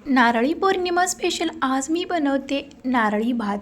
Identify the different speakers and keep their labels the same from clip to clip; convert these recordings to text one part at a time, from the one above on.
Speaker 1: Narali Purnima special आज मी बनवते नारळी भात.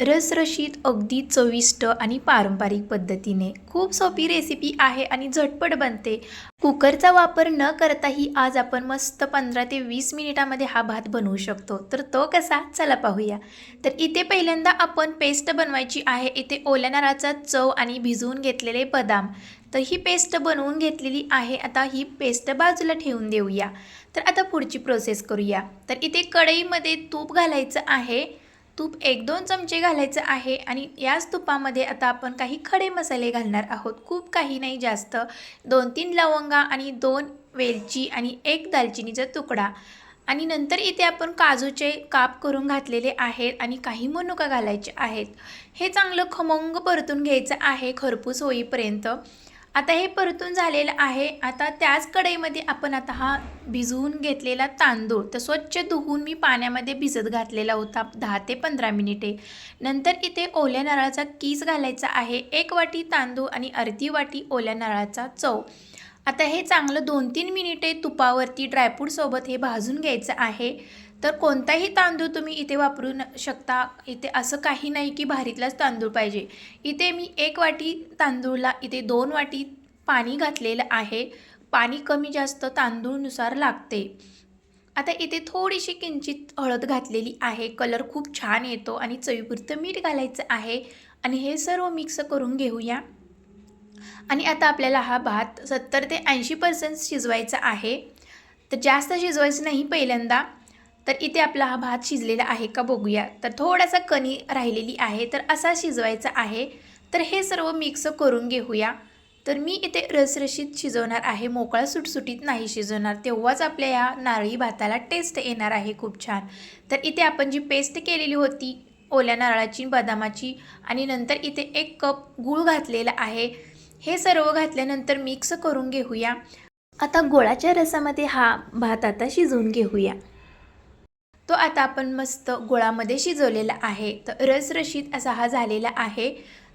Speaker 1: रसरशीत, अगदी चविष्ट आणि पारंपरिक पद्धतीने. खूप सोपी रेसिपी आहे आणि झटपट बनते. कुकरचा वापर न करताही आज आपण मस्त 15 ते 20 मिनिटामध्ये हा भात बनवू शकतो. तर तो कसा? चला पाहूया. तर इथे पहिल्यांदा आपण पेस्ट बनवायची आहे. इथे ओल्या नारळाचा चव आणि भिजवून घेतलेले बदाम. तर ही पेस्ट बनवून घेतलेली आहे. आता ही पेस्ट बाजूला ठेवून देऊया. तर आता पुढची प्रोसेस करूया. तर इथे कढईमध्ये तूप घालायचं आहे. तूप 1-2 चमचे घालायचं आहे आणि याच तुपामध्ये आता आपण काही खडे मसाले घालणार आहोत. खूप काही नाही, जास्त 2-3 लवंगा आणि 2 वेलची आणि 1 दालचिनीचा तुकडा. आणि नंतर इथे आपण काजूचे काप करून घातलेले आहेत आणि काही मनुका घालायचे आहेत. हे चांगलं खमंग परतून घ्यायचं आहे खरपूस होईपर्यंत. आता हे परतून झालेलं आहे. आता त्याच कढईमध्ये आपण आता हा भिजवून घेतलेला तांदूळ तर स्वच्छ धुवून मी पाण्यामध्ये भिजत घातलेला होता 10 ते 15 मिनिटे. नंतर इथे ओल्या नारळाचा कीस घालायचा आहे. 1 वाटी तांदूळ आणि अर्धी वाटी ओल्या नारळाचा चव. आता हे चांगलं 2-3 मिनिटे तुपावरती ड्रायफ्रूटसोबत हे भाजून घ्यायचं आहे. तर कोणताही तांदूळ तुम्ही इथे वापरू शकता. इथे असं काही नाही की भारीतलाच तांदूळ पाहिजे. इथे मी 1 वाटी तांदूळला इथे 2 वाटी पाणी घातलेलं आहे. पाणी कमी जास्त तांदूळनुसार लागते. आता इथे थोडीशी किंचित हळद घातलेली आहे. कलर खूप छान येतो आणि चवीपुरतं मीठ घालायचं आहे आणि हे सर्व मिक्स करून घेऊया. आणि आता आपल्याला हा भात 70 ते 80% शिजवायचा आहे. तर जास्त शिजवायचं नाही पहिल्यांदा. तर इथे आपला हा भात शिजलेला आहे का बघूया. तर थोडासा कणी राहिलेली आहे, तर असा शिजवायचा आहे. तर हे सर्व मिक्स करून घेऊया. तर मी इथे रसरशीत शिजवणार आहे, मोकळा सुटसुटीत नाही शिजवणार. तेव्हाच आपल्या या नारळी भाताला टेस्ट येणार आहे खूप छान. तर इथे आपण जी पेस्ट केलेली होती ओल्या नारळाची, बदामाची आणि नंतर इथे 1 कप गूळ घातलेला आहे. हे सर्व घातल्यानंतर मिक्स करून घेऊया. आता गुळाच्या रसामध्ये हा भात आता शिजवून घेऊया. तो आता आपण मस्त गुळामध्ये शिजवलेला आहे. तर रसरशीत असा हा झालेला आहे.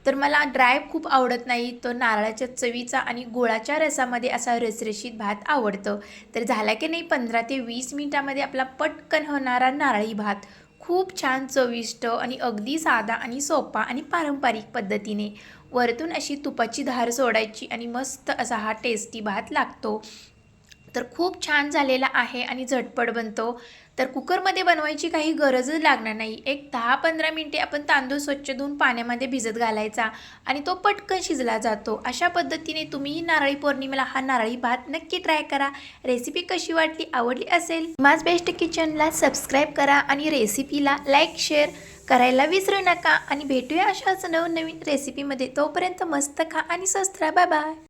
Speaker 1: तर मला ड्राय खूप आवडत नाही, तो नारळाच्या चवीचा आणि गुळाच्या रसामध्ये असा रसरशीत भात आवडतं. तर झाला की नाही 15 ते 20 मिनिटामध्ये आपला पटकन होणारा नारळी भात. खूप छान चविष्ट आणि अगदी साधा आणि सोपा आणि पारंपरिक पद्धतीने. वरतून अशी तुपाची धार सोडायची आणि मस्त असा हा टेस्टी भात लागतो. तर खूप छान झालेला आहे आणि झटपट बनतो. तर कुकरमध्ये बनवायची काही गरजच लागणार नाही. एक 10-15 मिनिटे आपण तांदूळ स्वच्छ धुवून पाण्यामध्ये भिजत घालायचा आणि तो पटकन शिजला जातो. अशा पद्धतीने तुम्हीही नारळी पौर्णिमेला हा नारळी भात नक्की ट्राय करा. रेसिपी कशी वाटली, आवडली असेल माझ बेस्ट किचनला सबस्क्राईब करा आणि रेसिपीला लाईक शेअर करायला विसरू नका. आणि भेटूया अशाच नवनवीन रेसिपीमध्ये. तोपर्यंत मस्त खा आणि स्वस्त राहा. Bye bye.